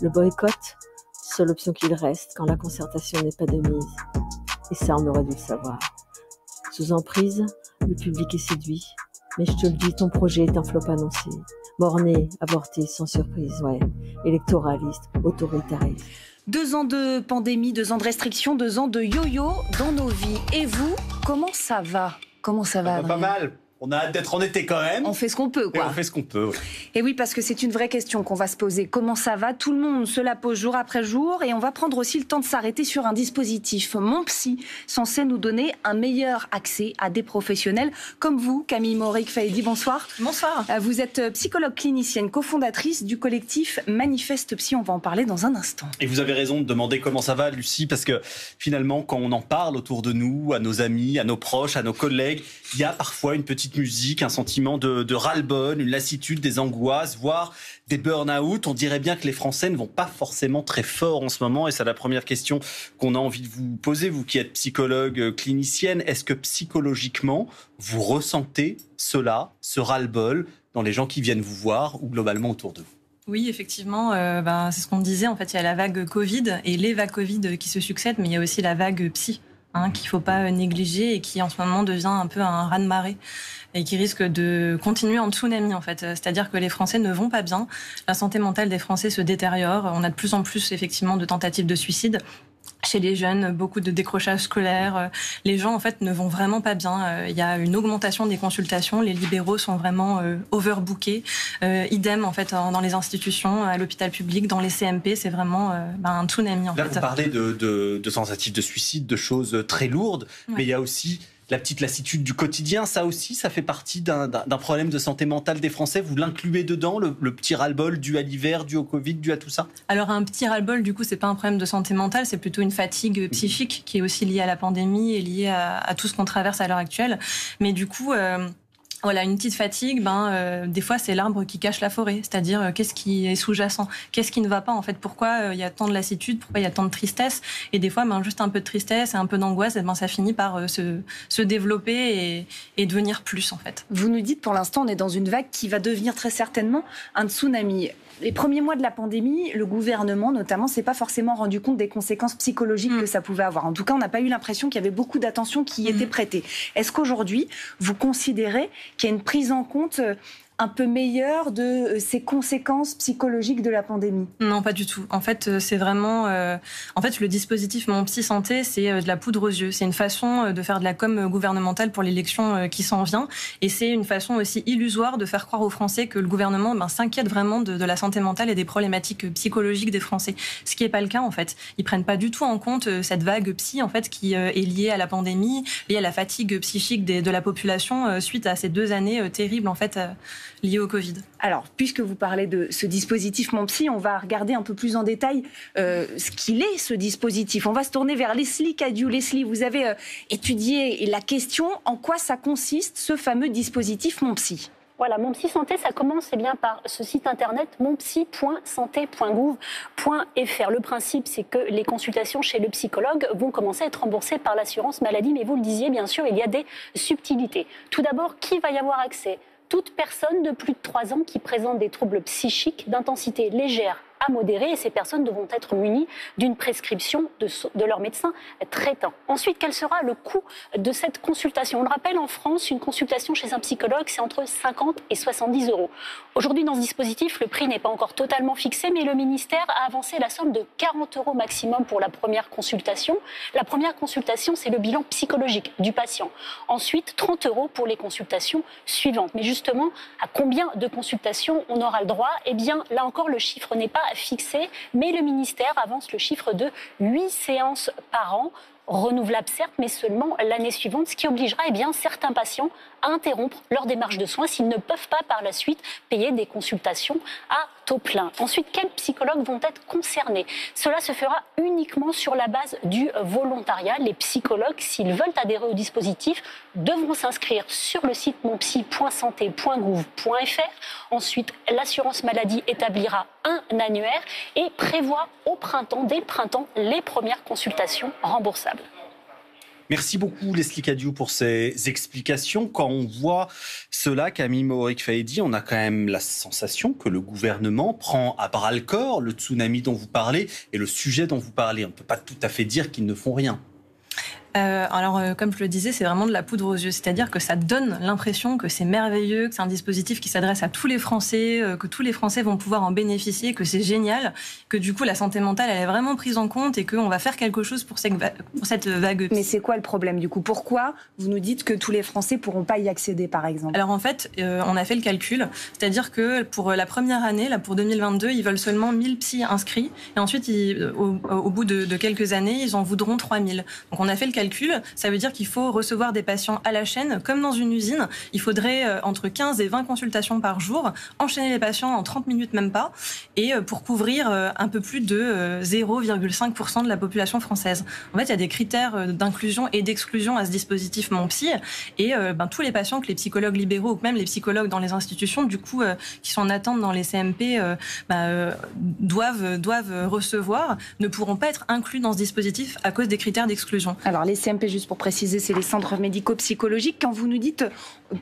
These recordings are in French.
Le boycott, seule option qu'il reste quand la concertation n'est pas de mise. Et ça, on aurait dû le savoir. Sous emprise, le public est séduit. Mais je te le dis, ton projet est un flop annoncé. Borné, avorté, sans surprise, ouais. Électoraliste, autoritariste. 2 ans de pandémie, 2 ans de restrictions, 2 ans de yo-yo dans nos vies. Et vous, comment ça va ? Comment ça va, Pas mal. On a hâte d'être en été quand même. On fait ce qu'on peut, quoi. Et on fait ce qu'on peut, oui. Et oui, parce que c'est une vraie question qu'on va se poser. Comment ça va ? Tout le monde se la pose jour après jour. Et on va prendre aussi le temps de s'arrêter sur un dispositif, Mon Psy, censé nous donner un meilleur accès à des professionnels comme vous, Camille Morik-Faïdi. Bonsoir. Bonsoir. Vous êtes psychologue clinicienne, cofondatrice du collectif Manifeste Psy. On va en parler dans un instant. Et vous avez raison de demander comment ça va, Lucie, parce que finalement, quand on en parle autour de nous, à nos amis, à nos proches, à nos collègues, il y a parfois une petite musique, un sentiment de ras-le-bol, une lassitude, des angoisses, voire des burn-out. On dirait bien que les Français ne vont pas forcément très fort en ce moment. Et c'est la première question qu'on a envie de vous poser, vous qui êtes psychologue clinicienne. Est-ce que psychologiquement, vous ressentez cela, ce ras-le-bol, dans les gens qui viennent vous voir ou globalement autour de vous ? Oui, effectivement, c'est ce qu'on disait. En fait, il y a la vague Covid et les vagues Covid qui se succèdent, mais il y a aussi la vague psy, qu'il ne faut pas négliger et qui en ce moment devient un peu un raz-de-marée et qui risque de continuer en tsunami en fait. C'est-à-dire que les Français ne vont pas bien, la santé mentale des Français se détériore, on a de plus en plus effectivement de tentatives de suicide. Chez les jeunes, beaucoup de décrochage scolaire. Les gens, en fait, ne vont vraiment pas bien. Il y a une augmentation des consultations. Les libéraux sont vraiment overbookés. Idem, en fait, dans les institutions, à l'hôpital public, dans les CMP, c'est vraiment un tsunami, en fait. Là, vous parlez de tentatives de suicide, de choses très lourdes, ouais. Mais il y a aussi la petite lassitude du quotidien. Ça aussi, ça fait partie d'un problème de santé mentale des Français. Vous l'incluez dedans, le petit ras-le-bol dû à l'hiver, dû au Covid, dû à tout ça ? Alors, un petit ras-le-bol, du coup, c'est pas un problème de santé mentale, c'est plutôt une fatigue psychique qui est aussi liée à la pandémie et liée à tout ce qu'on traverse à l'heure actuelle. Mais du coup... Voilà, une petite fatigue, des fois c'est l'arbre qui cache la forêt, c'est-à-dire qu'est-ce qui est sous-jacent, qu'est-ce qui ne va pas en fait, pourquoi il y a tant de lassitude, pourquoi il y a tant de tristesse, et des fois juste un peu de tristesse et un peu d'angoisse, ça finit par se développer et devenir plus en fait. Vous nous dites pour l'instant on est dans une vague qui va devenir très certainement un tsunami. Les premiers mois de la pandémie, le gouvernement notamment s'est pas forcément rendu compte des conséquences psychologiques que ça pouvait avoir. En tout cas, on n'a pas eu l'impression qu'il y avait beaucoup d'attention qui y était prêtée. Est-ce qu'aujourd'hui, vous considérez qu'il y a une prise en compte un peu meilleure de ces conséquences psychologiques de la pandémie ? Non, pas du tout. En fait, c'est vraiment... En fait, le dispositif Mon Psy Santé, c'est de la poudre aux yeux. C'est une façon de faire de la com gouvernementale pour l'élection qui s'en vient. Et c'est une façon aussi illusoire de faire croire aux Français que le gouvernement s'inquiète vraiment de la santé mentale et des problématiques psychologiques des Français. Ce qui n'est pas le cas, en fait. Ils prennent pas du tout en compte cette vague psy, en fait, qui est liée à la pandémie, liée à la fatigue psychique de la population suite à ces 2 années terribles, en fait, liées au Covid. Alors, puisque vous parlez de ce dispositif Mon Psy, on va regarder un peu plus en détail ce qu'il est, ce dispositif. On va se tourner vers Leslie Cadieux. Leslie, vous avez étudié la question en quoi ça consiste, ce fameux dispositif Mon Psy. Voilà, Mon Psy Santé, ça commence par ce site internet monpsy.santé.gouv.fr. Le principe, c'est que les consultations chez le psychologue vont commencer à être remboursées par l'assurance maladie, mais vous le disiez, bien sûr, il y a des subtilités. Tout d'abord, qui va y avoir accès ? Toute personne de plus de 3 ans qui présente des troubles psychiques d'intensité légère à modérée, et ces personnes devront être munies d'une prescription de leur médecin traitant. Ensuite, quel sera le coût de cette consultation ? On le rappelle, en France, une consultation chez un psychologue, c'est entre 50 et 70 euros. Aujourd'hui, dans ce dispositif, le prix n'est pas encore totalement fixé, mais le ministère a avancé la somme de 40 euros maximum pour la première consultation. La première consultation, c'est le bilan psychologique du patient. Ensuite, 30 euros pour les consultations suivantes. Mais justement, à combien de consultations on aura le droit ? Eh bien, là encore, le chiffre n'est pas fixé, mais le ministère avance le chiffre de 8 séances par an, renouvelables certes, mais seulement l'année suivante, ce qui obligera certains patients à interrompre leur démarche de soins s'ils ne peuvent pas par la suite payer des consultations à taux plein. Ensuite, quels psychologues vont être concernés ? Cela se fera uniquement sur la base du volontariat. Les psychologues, s'ils veulent adhérer au dispositif, devront s'inscrire sur le site monpsy.santé.gouv.fr. Ensuite, l'assurance maladie établira un annuaire et prévoit au printemps, dès le printemps, les premières consultations remboursables. Merci beaucoup Leslie Cadiou pour ces explications. Quand on voit cela, Camille Mohorik-Fahedi, on a quand même la sensation que le gouvernement prend à bras-le-corps le tsunami dont vous parlez et le sujet dont vous parlez. On ne peut pas tout à fait dire qu'ils ne font rien. Comme je le disais, c'est vraiment de la poudre aux yeux. C'est-à-dire que ça donne l'impression que c'est merveilleux, que c'est un dispositif qui s'adresse à tous les Français, que tous les Français vont pouvoir en bénéficier, que c'est génial, que du coup la santé mentale elle est vraiment prise en compte et qu'on va faire quelque chose pour cette vague. Mais c'est quoi le problème du coup? Pourquoi vous nous dites que tous les Français pourront pas y accéder par exemple? Alors en fait, on a fait le calcul, c'est-à-dire que pour la première année, là pour 2022, ils veulent seulement 1000 psys inscrits et ensuite au bout de quelques années, ils en voudront 3000. Donc on a fait le calcul. Ça veut dire qu'il faut recevoir des patients à la chaîne, comme dans une usine. Il faudrait entre 15 et 20 consultations par jour, enchaîner les patients en 30 minutes, même pas, et pour couvrir un peu plus de 0,5% de la population française. En fait, il y a des critères d'inclusion et d'exclusion à ce dispositif Mon Psy, et tous les patients que les psychologues libéraux ou même les psychologues dans les institutions, du coup, qui sont en attente dans les CMP, doivent recevoir, ne pourront pas être inclus dans ce dispositif à cause des critères d'exclusion. Alors les CMP, juste pour préciser, c'est les centres médico-psychologiques. Quand vous nous dites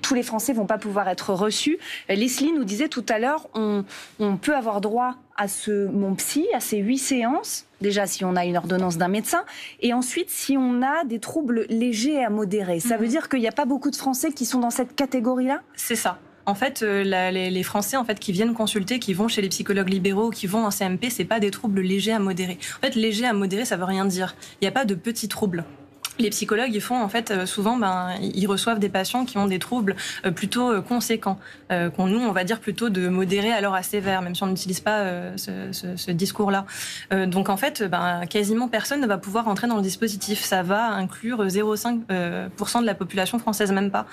tous les Français vont pas pouvoir être reçus, Leslie nous disait tout à l'heure, on peut avoir droit à ce Mon Psy, à ces 8 séances, déjà si on a une ordonnance d'un médecin, et ensuite si on a des troubles légers à modérés. Ça veut dire qu'il n'y a pas beaucoup de Français qui sont dans cette catégorie-là? C'est ça. En fait, les Français qui viennent consulter, qui vont chez les psychologues libéraux, qui vont en CMP, c'est pas des troubles légers à modérés. En fait, léger à modéré, ça veut rien dire. Il n'y a pas de petits troubles. Les psychologues, ils font souvent, ils reçoivent des patients qui ont des troubles plutôt conséquents, nous on va dire plutôt de modérés alors à sévères, même si on n'utilise pas ce discours-là. Donc en fait, quasiment personne ne va pouvoir entrer dans le dispositif. Ça va inclure 0,5% de la population française, même pas.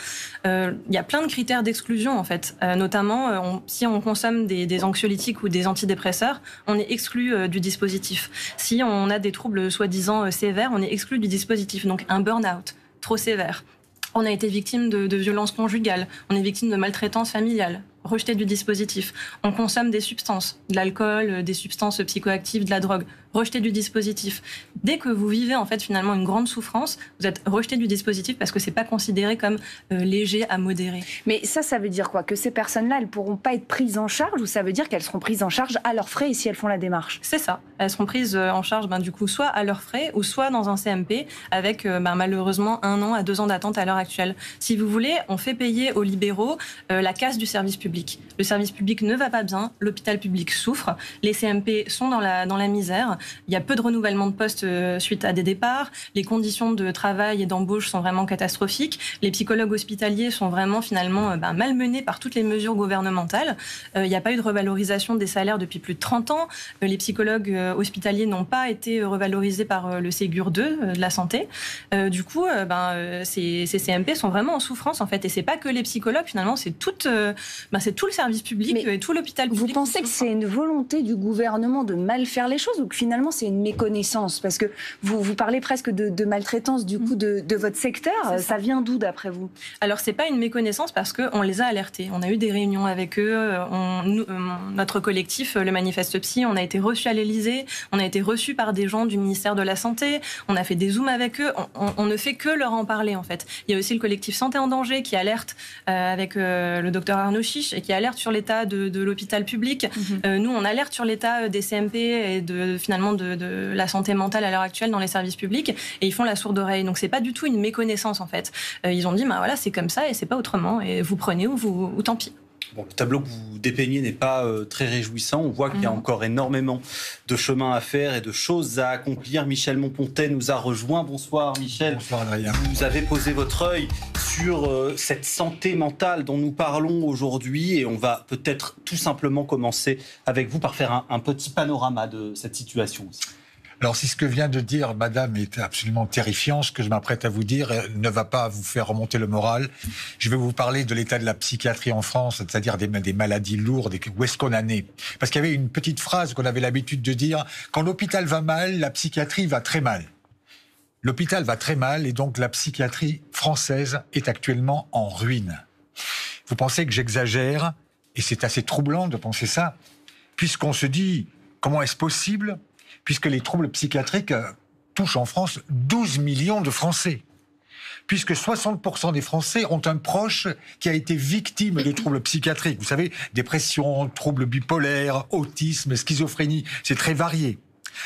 Il y a plein de critères d'exclusion en fait, notamment si on consomme des anxiolytiques ou des antidépresseurs, on est exclu du dispositif. Si on a des troubles soi-disant sévères, on est exclu du dispositif. Donc un burn-out trop sévère. On a été victime de violences conjugales, on est victime de maltraitance familiale, rejeté du dispositif. On consomme des substances, de l'alcool, des substances psychoactives, de la drogue, rejeté du dispositif. Dès que vous vivez en fait finalement une grande souffrance, vous êtes rejeté du dispositif parce que c'est pas considéré comme léger à modéré. Mais ça veut dire quoi? Que ces personnes-là, elles pourront pas être prises en charge, ou ça veut dire qu'elles seront prises en charge à leurs frais et si elles font la démarche? C'est ça. Elles seront prises en charge du coup soit à leurs frais ou soit dans un CMP avec malheureusement 1 an à 2 ans d'attente à l'heure actuelle. Si vous voulez, on fait payer aux libéraux la casse du service public. Le service public ne va pas bien, l'hôpital public souffre, les CMP sont dans la misère. Il y a peu de renouvellement de postes suite à des départs. Les conditions de travail et d'embauche sont vraiment catastrophiques. Les psychologues hospitaliers sont vraiment finalement malmenés par toutes les mesures gouvernementales. Il n'y a pas eu de revalorisation des salaires depuis plus de 30 ans. Les psychologues hospitaliers n'ont pas été revalorisés par le Ségur 2 de la santé. Du coup, ces CMP sont vraiment en souffrance en fait. Et c'est pas que les psychologues finalement, c'est tout le service public et tout l'hôpital public. Vous pensez que c'est une volonté du gouvernement de mal faire les choses ou que finalement c'est une méconnaissance? Parce que vous parlez presque de maltraitance du coup de votre secteur. Ça vient d'où d'après vous? Alors c'est pas une méconnaissance parce qu'on les a alertés. On a eu des réunions avec eux. Notre collectif, le Manifeste Psy, on a été reçus à l'Élysée. On a été reçus par des gens du ministère de la Santé. On a fait des zooms avec eux. On ne fait que leur en parler en fait. Il y a aussi le collectif Santé en danger qui alerte avec le docteur Arnaud Chiche et qui alerte sur l'état de l'hôpital public. Nous, on alerte sur l'état des CMP et finalement de la santé mentale à l'heure actuelle dans les services publics et ils font la sourde oreille. Donc c'est pas du tout une méconnaissance en fait. Ils ont dit voilà, c'est comme ça et c'est pas autrement et vous prenez ou tant pis. Bon, le tableau que vous dépeignez n'est pas très réjouissant. On voit qu'il y a encore énormément de chemin à faire et de choses à accomplir. Michel Monpontet nous a rejoint. Bonsoir Michel. Bonsoir Adrien. Vous avez posé votre œil sur cette santé mentale dont nous parlons aujourd'hui et on va peut-être tout simplement commencer avec vous par faire un petit panorama de cette situation aussi. Alors, si ce que vient de dire Madame est absolument terrifiant, ce que je m'apprête à vous dire ne va pas vous faire remonter le moral. Je vais vous parler de l'état de la psychiatrie en France, c'est-à-dire des maladies lourdes et où est-ce qu'on en est. Parce qu'il y avait une petite phrase qu'on avait l'habitude de dire, quand l'hôpital va mal, la psychiatrie va très mal. L'hôpital va très mal et donc la psychiatrie française est actuellement en ruine. Vous pensez que j'exagère, et c'est assez troublant de penser ça, puisqu'on se dit, comment est-ce possible ? Puisque les troubles psychiatriques touchent en France 12 millions de Français. puisque 60% des Français ont un proche qui a été victime de troubles psychiatriques. Vous savez, dépression, troubles bipolaires, autisme, schizophrénie, c'est très varié.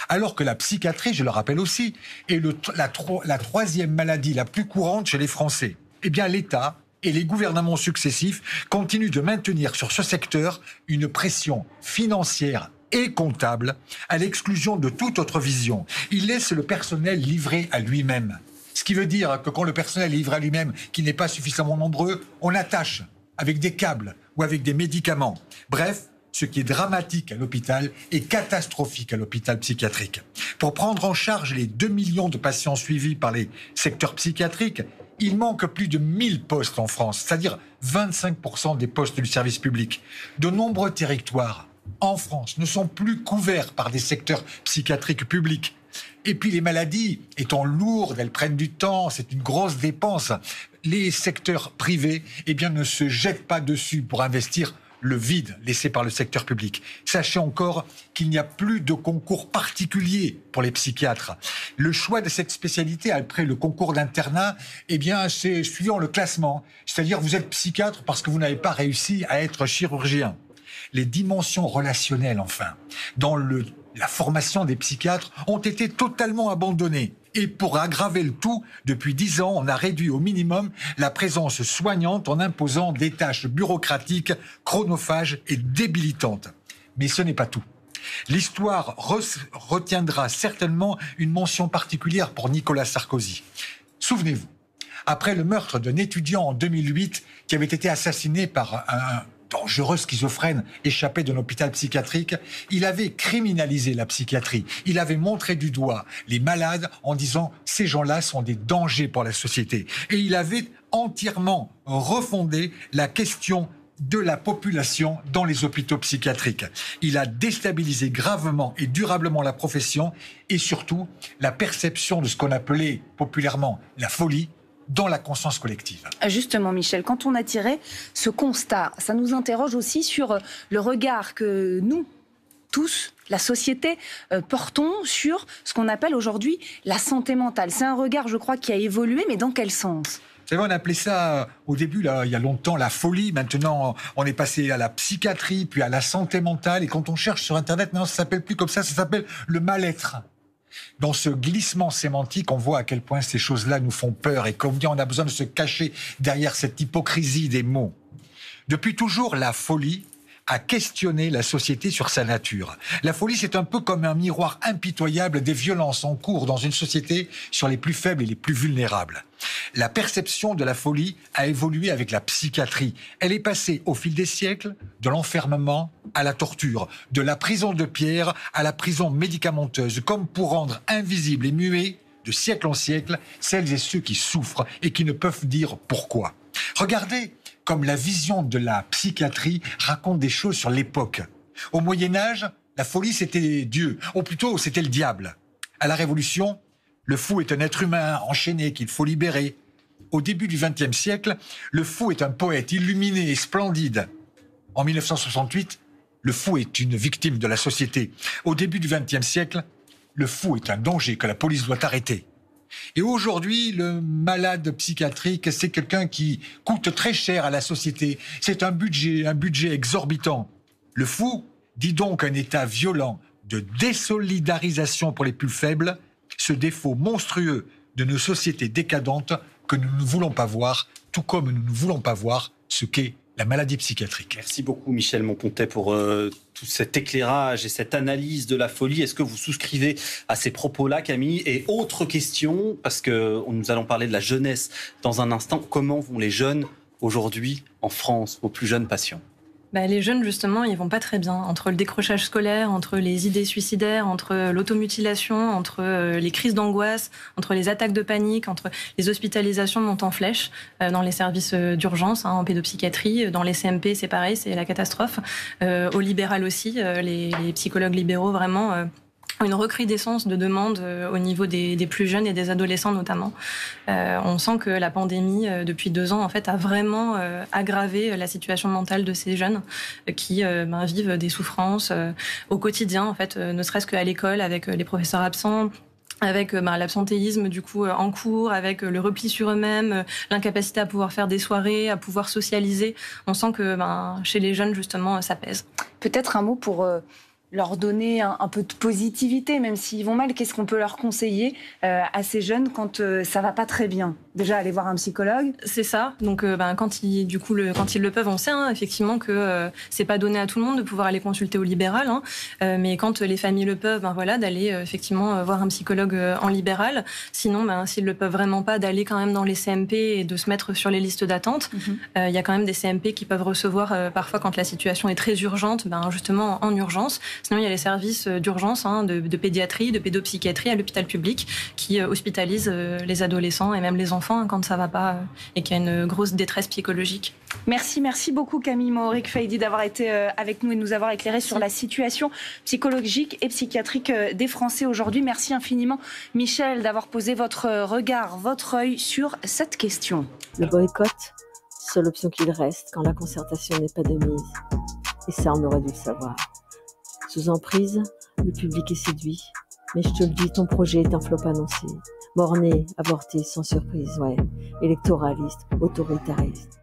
Alors que la psychiatrie, je le rappelle aussi, est la troisième maladie la plus courante chez les Français. Eh bien, l'État et les gouvernements successifs continuent de maintenir sur ce secteur une pression financière et comptable à l'exclusion de toute autre vision. Ils laissent le personnel livré à lui-même. Ce qui veut dire que quand le personnel est livré à lui-même, qui n'est pas suffisamment nombreux, on attache avec des câbles ou avec des médicaments. Bref, ce qui est dramatique à l'hôpital est catastrophique à l'hôpital psychiatrique. Pour prendre en charge les 2 millions de patients suivis par les secteurs psychiatriques, il manque plus de 1000 postes en France, c'est-à-dire 25% des postes du service public. De nombreux territoires en France ne sont plus couverts par des secteurs psychiatriques publics. Et puis les maladies étant lourdes, elles prennent du temps, c'est une grosse dépense. Les secteurs privés, ne se jettent pas dessus pour investir le vide laissé par le secteur public. Sachez encore qu'il n'y a plus de concours particulier pour les psychiatres. Le choix de cette spécialité après le concours d'internat, c'est suivant le classement. C'est-à-dire vous êtes psychiatre parce que vous n'avez pas réussi à être chirurgien. Les dimensions relationnelles, enfin, dans la formation des psychiatres ont été totalement abandonnées. Et pour aggraver le tout, depuis 10 ans, on a réduit au minimum la présence soignante en imposant des tâches bureaucratiques, chronophages et débilitantes. Mais ce n'est pas tout. L'histoire retiendra certainement une mention particulière pour Nicolas Sarkozy. Souvenez-vous, après le meurtre d'un étudiant en 2008 qui avait été assassiné par un dangereux schizophrène échappé d'un hôpital psychiatrique, il avait criminalisé la psychiatrie. Il avait montré du doigt les malades en disant « ces gens-là sont des dangers pour la société ». Et il avait entièrement refondé la question de la population dans les hôpitaux psychiatriques. Il a déstabilisé gravement et durablement la profession et surtout la perception de ce qu'on appelait populairement la folie dans la conscience collective. Justement, Michel, quand on a tiré ce constat, ça nous interroge aussi sur le regard que nous, tous, la société, portons sur ce qu'on appelle aujourd'hui la santé mentale. C'est un regard, je crois, qui a évolué, mais dans quel sens ? Vous savez, on appelait ça, au début, il y a longtemps, la folie. Maintenant, on est passé à la psychiatrie, puis à la santé mentale. Et quand on cherche sur Internet, maintenant, ça s'appelle plus comme ça s'appelle le mal-être. Dans ce glissement sémantique, on voit à quel point ces choses-là nous font peur et combien on a besoin de se cacher derrière cette hypocrisie des mots. Depuis toujours, la folie a questionné la société sur sa nature. La folie, c'est un peu comme un miroir impitoyable des violences en cours dans une société sur les plus faibles et les plus vulnérables. La perception de la folie a évolué avec la psychiatrie. Elle est passée au fil des siècles de l'enfermement à la torture, de la prison de pierre à la prison médicamenteuse, comme pour rendre invisibles et muets, de siècle en siècle, celles et ceux qui souffrent et qui ne peuvent dire pourquoi. Regardez comme la vision de la psychiatrie raconte des choses sur l'époque. Au Moyen-Âge, la folie, c'était Dieu, ou plutôt, c'était le diable. À la Révolution, le fou est un être humain enchaîné qu'il faut libérer. Au début du XXe siècle, le fou est un poète illuminé et splendide. En 1968, le fou est une victime de la société. Au début du XXe siècle, le fou est un danger que la police doit arrêter. Et aujourd'hui, le malade psychiatrique, c'est quelqu'un qui coûte très cher à la société. C'est un budget exorbitant. Le fou dit donc un état violent de désolidarisation pour les plus faibles, ce défaut monstrueux de nos sociétés décadentes que nous ne voulons pas voir, tout comme nous ne voulons pas voir ce qu'est la maladie psychiatrique. Merci beaucoup Michel Monpontet pour tout cet éclairage et cette analyse de la folie. Est-ce que vous souscrivez à ces propos-là, Camille ? Et autre question, parce que nous allons parler de la jeunesse dans un instant. Comment vont les jeunes aujourd'hui en France, vos plus jeunes patients ? Les jeunes, justement, ils vont pas très bien. Entre le décrochage scolaire, entre les idées suicidaires, entre l'automutilation, entre les crises d'angoisse, entre les attaques de panique, entre les hospitalisations montent en flèche dans les services d'urgence, en pédopsychiatrie, dans les CMP, c'est pareil, c'est la catastrophe. Au libéral aussi, les psychologues libéraux, vraiment... une recrudescence de demandes au niveau des plus jeunes et des adolescents notamment. On sent que la pandémie, depuis 2 ans, en fait, a vraiment aggravé la situation mentale de ces jeunes qui vivent des souffrances au quotidien, en fait, ne serait-ce qu'à l'école avec les professeurs absents, avec l'absentéisme du coup en cours, avec le repli sur eux-mêmes, l'incapacité à pouvoir faire des soirées, à pouvoir socialiser. On sent que chez les jeunes, justement, ça pèse. Peut-être un mot pour leur donner un peu de positivité, même s'ils vont mal. Qu'est-ce qu'on peut leur conseiller à ces jeunes quand ça va pas très bien? Déjà, aller voir un psychologue. C'est ça. Donc, quand ils le peuvent, on sait effectivement que c'est pas donné à tout le monde de pouvoir aller consulter au libéral. Mais quand les familles le peuvent, d'aller effectivement voir un psychologue en libéral. Sinon, s'ils le peuvent vraiment pas, d'aller quand même dans les CMP et de se mettre sur les listes d'attente. Il y a quand même des CMP qui peuvent recevoir parfois quand la situation est très urgente, justement en urgence. Sinon, il y a les services d'urgence de pédiatrie, de pédopsychiatrie à l'hôpital public qui hospitalisent les adolescents et même les enfants quand ça va pas et qu'il y a une grosse détresse psychologique. Merci beaucoup Camille Mohorik-Faydi d'avoir été avec nous et de nous avoir éclairé sur la situation psychologique et psychiatrique des Français aujourd'hui. Merci infiniment Michel d'avoir posé votre regard, votre œil sur cette question. Le boycott, seule option qu'il reste quand la concertation n'est pas de mise. Et ça, on aurait dû le savoir. Sous emprise, le public est séduit. Mais je te le dis, ton projet est un flop annoncé. Borné, avorté, sans surprise, ouais. Électoraliste, autoritariste.